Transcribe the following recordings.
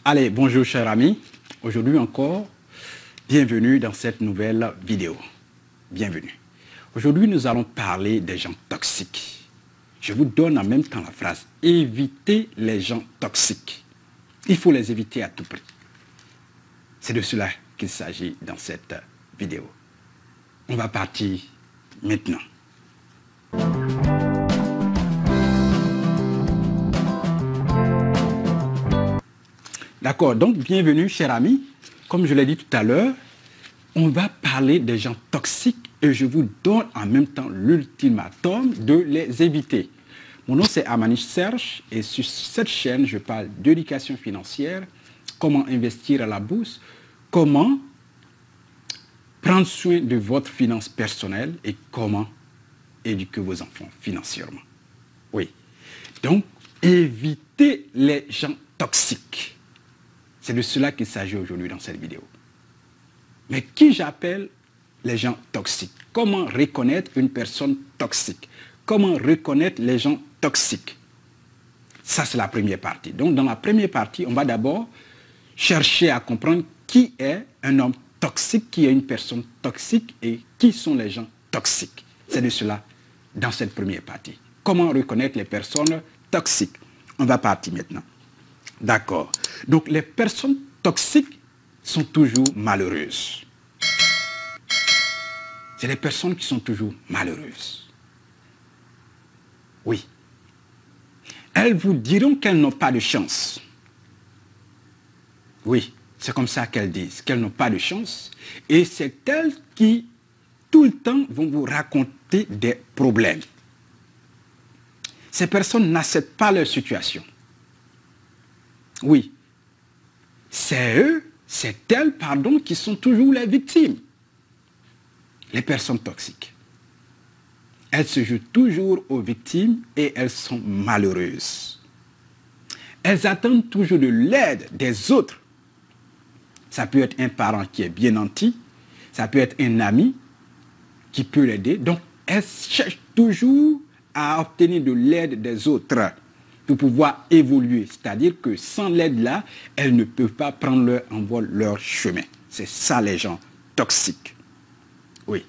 Allez, bonjour chers amis. Aujourd'hui encore, bienvenue dans cette nouvelle vidéo. Bienvenue. Aujourd'hui, nous allons parler des gens toxiques. Je vous donne en même temps la phrase « Évitez les gens toxiques ». Il faut les éviter à tout prix. C'est de cela qu'il s'agit dans cette vidéo. On va partir maintenant. D'accord, donc bienvenue chers amis. Comme je l'ai dit tout à l'heure, on va parler des gens toxiques et je vous donne en même temps l'ultimatum de les éviter. Mon nom c'est Amanish Serge et sur cette chaîne, je parle d'éducation financière, comment investir à la bourse, comment prendre soin de votre finance personnelle et comment éduquer vos enfants financièrement. Oui, donc évitez les gens toxiques. C'est de cela qu'il s'agit aujourd'hui dans cette vidéo. Mais qui j'appelle les gens toxiques? Comment reconnaître une personne toxique? Comment reconnaître les gens toxiques? Ça, c'est la première partie. Donc, dans la première partie, on va d'abord chercher à comprendre qui est un homme toxique, qui est une personne toxique et qui sont les gens toxiques. C'est de cela dans cette première partie. Comment reconnaître les personnes toxiques? On va partir maintenant. D'accord. Donc, les personnes toxiques sont toujours malheureuses. C'est les personnes qui sont toujours malheureuses. Oui. Elles vous diront qu'elles n'ont pas de chance. Oui, c'est comme ça qu'elles disent, qu'elles n'ont pas de chance. Et c'est elles qui, tout le temps, vont vous raconter des problèmes. Ces personnes n'acceptent pas leur situation. Oui, c'est eux, c'est elles, pardon, qui sont toujours les victimes. Les personnes toxiques. Elles se jouent toujours aux victimes et elles sont malheureuses. Elles attendent toujours de l'aide des autres. Ça peut être un parent qui est bien nanti, ça peut être un ami qui peut l'aider. Donc, elles cherchent toujours à obtenir de l'aide des autres pour pouvoir évoluer. C'est-à-dire que sans l'aide-là, elles ne peuvent pas prendre leur envol, leur chemin. C'est ça les gens toxiques. Oui.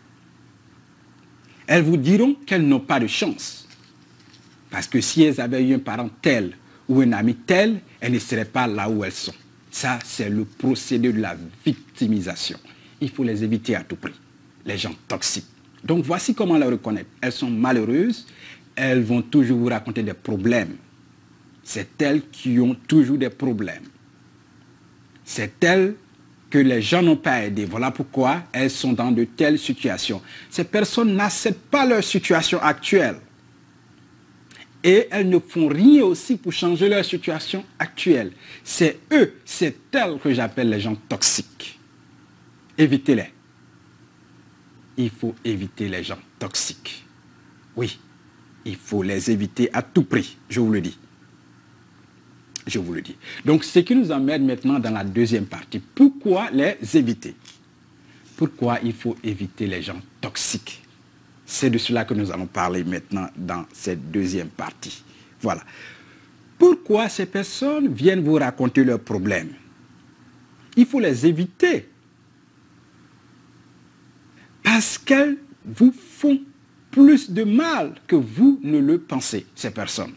Elles vous diront qu'elles n'ont pas de chance. Parce que si elles avaient eu un parent tel ou un ami tel, elles ne seraient pas là où elles sont. Ça, c'est le procédé de la victimisation. Il faut les éviter à tout prix, les gens toxiques. Donc, voici comment les reconnaître. Elles sont malheureuses, elles vont toujours vous raconter des problèmes. C'est elles qui ont toujours des problèmes. C'est elles que les gens n'ont pas aidées. Voilà pourquoi elles sont dans de telles situations. Ces personnes n'acceptent pas leur situation actuelle. Et elles ne font rien aussi pour changer leur situation actuelle. C'est eux, c'est elles que j'appelle les gens toxiques. Évitez-les. Il faut éviter les gens toxiques. Oui, il faut les éviter à tout prix, je vous le dis. Je vous le dis. Donc, ce qui nous emmène maintenant dans la deuxième partie. Pourquoi les éviter? Pourquoi il faut éviter les gens toxiques? C'est de cela que nous allons parler maintenant dans cette deuxième partie. Voilà. Pourquoi ces personnes viennent vous raconter leurs problèmes? Il faut les éviter. Parce qu'elles vous font plus de mal que vous ne le pensez, ces personnes.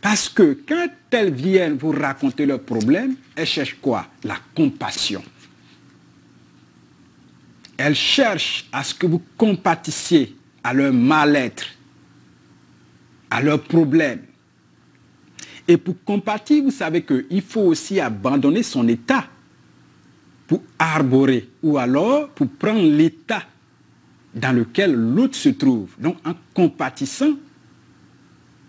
Parce que quand elles viennent vous raconter leurs problèmes, elles cherchent quoi? La compassion. Elles cherchent à ce que vous compatissiez à leur mal-être, à leurs problèmes. Et pour compatir, vous savez qu'il faut aussi abandonner son état pour arborer ou alors pour prendre l'état dans lequel l'autre se trouve. Donc en compatissant,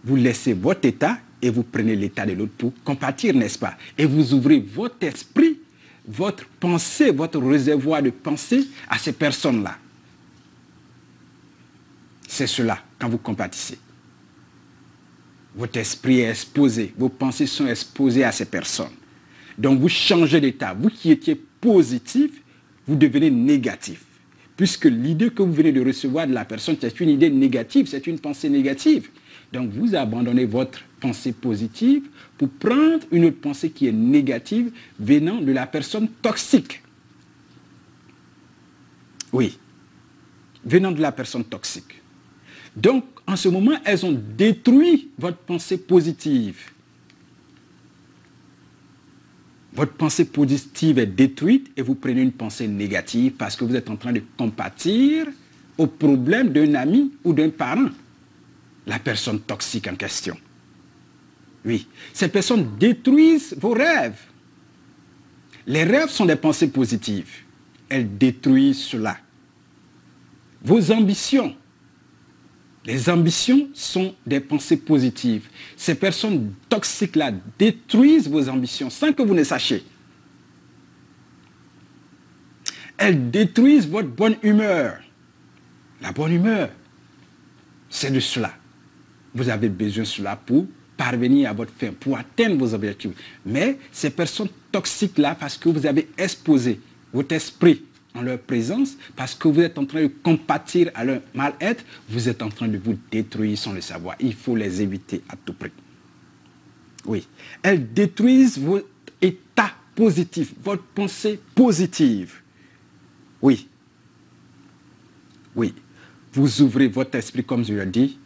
vous laissez votre état et vous prenez l'état de l'autre pour compatir, n'est-ce pas? Et vous ouvrez votre esprit, votre pensée, votre réservoir de pensée à ces personnes-là. C'est cela, quand vous compatissez. Votre esprit est exposé, vos pensées sont exposées à ces personnes. Donc vous changez d'état. Vous qui étiez positif, vous devenez négatif. Puisque l'idée que vous venez de recevoir de la personne, c'est une idée négative, c'est une pensée négative. Donc vous abandonnez votre pensée positive pour prendre une autre pensée qui est négative venant de la personne toxique. Oui, venant de la personne toxique. Donc, en ce moment, elles ont détruit votre pensée positive. Votre pensée positive est détruite et vous prenez une pensée négative parce que vous êtes en train de compatir au problème d'un ami ou d'un parent, la personne toxique en question. Oui, ces personnes détruisent vos rêves. Les rêves sont des pensées positives. Elles détruisent cela. Vos ambitions. Les ambitions sont des pensées positives. Ces personnes toxiques-là détruisent vos ambitions sans que vous ne sachiez. Elles détruisent votre bonne humeur. La bonne humeur, c'est de cela. Vous avez besoin de cela pour parvenir à votre fin, pour atteindre vos objectifs. Mais ces personnes toxiques-là, parce que vous avez exposé votre esprit en leur présence, parce que vous êtes en train de compatir à leur mal-être, vous êtes en train de vous détruire sans le savoir. Il faut les éviter à tout prix. Oui. Elles détruisent votre état positif, votre pensée positive. Oui. Oui. Vous ouvrez votre esprit, comme je l'ai dit,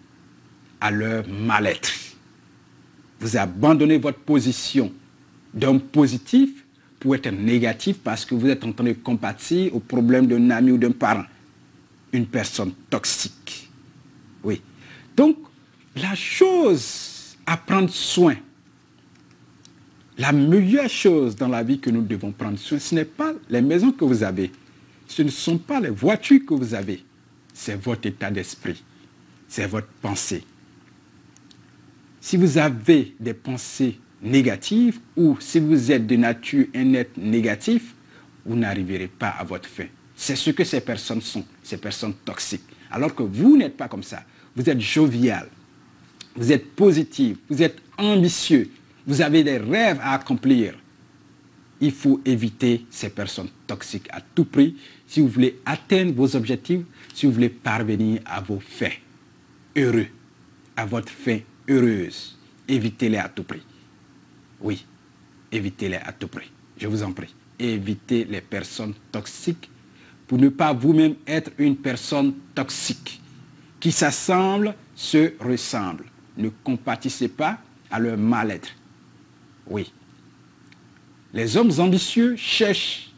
à leur mal-être. Vous abandonnez votre position d'homme positif pour être négatif parce que vous êtes en train de compatir au problème d'un ami ou d'un parent. Une personne toxique. Oui. Donc, la chose à prendre soin, la meilleure chose dans la vie que nous devons prendre soin, ce n'est pas les maisons que vous avez, ce ne sont pas les voitures que vous avez, c'est votre état d'esprit, c'est votre pensée. Si vous avez des pensées négatives ou si vous êtes de nature un être négatif, vous n'arriverez pas à votre fin. C'est ce que ces personnes sont, ces personnes toxiques. Alors que vous n'êtes pas comme ça. Vous êtes jovial, vous êtes positif, vous êtes ambitieux, vous avez des rêves à accomplir. Il faut éviter ces personnes toxiques à tout prix si vous voulez atteindre vos objectifs, si vous voulez parvenir à vos fins heureux, à votre fin heureuse. Évitez-les à tout prix. Oui, évitez-les à tout prix. Je vous en prie. Évitez les personnes toxiques pour ne pas vous-même être une personne toxique. Qui s'assemble, se ressemble. Ne compatissez pas à leur mal-être. Oui. Les hommes ambitieux cherchent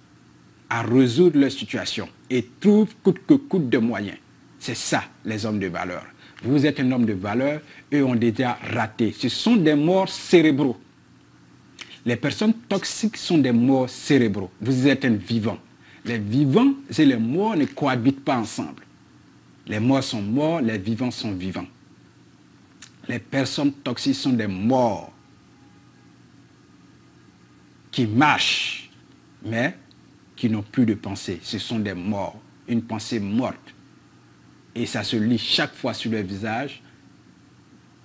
à résoudre leur situation et trouvent coûte que coûte de moyens. C'est ça, les hommes de valeur. Vous êtes un homme de valeur, eux ont déjà raté. Ce sont des morts cérébraux. Les personnes toxiques sont des morts cérébraux. Vous êtes un vivant. Les vivants et les morts ne cohabitent pas ensemble. Les morts sont morts, les vivants sont vivants. Les personnes toxiques sont des morts qui marchent, mais qui n'ont plus de pensée. Ce sont des morts, une pensée morte. Et ça se lit chaque fois sur leur visage,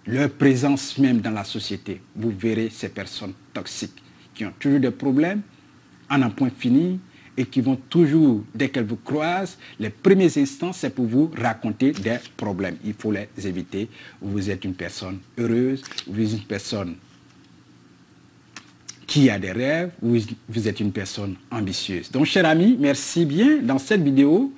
leur présence même dans la société. Vous verrez ces personnes toxiques qui ont toujours des problèmes, en un point fini, et qui vont toujours, dès qu'elles vous croisent, les premiers instants, c'est pour vous raconter des problèmes. Il faut les éviter. Vous êtes une personne heureuse, vous êtes une personne qui a des rêves, vous êtes une personne ambitieuse. Donc, chers amis, merci bien. Dans cette vidéo,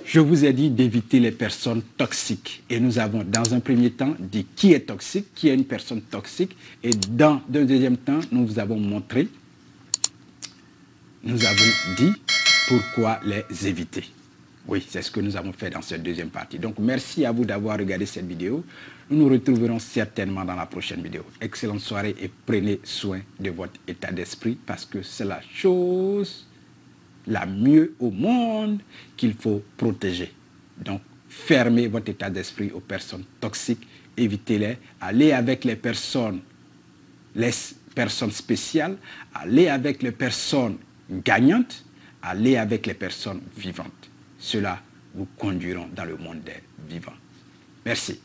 je vous ai dit d'éviter les personnes toxiques. Et nous avons, dans un premier temps, dit qui est toxique, qui est une personne toxique. Et dans un deuxième temps, nous vous avons montré, nous avons dit pourquoi les éviter. Oui, c'est ce que nous avons fait dans cette deuxième partie. Donc, merci à vous d'avoir regardé cette vidéo. Nous nous retrouverons certainement dans la prochaine vidéo. Excellente soirée et prenez soin de votre état d'esprit parce que c'est la chose la mieux au monde qu'il faut protéger. Donc, fermez votre état d'esprit aux personnes toxiques, évitez-les, allez avec les personnes spéciales, allez avec les personnes gagnantes, allez avec les personnes vivantes. Cela vous conduiront dans le monde des vivants. Merci.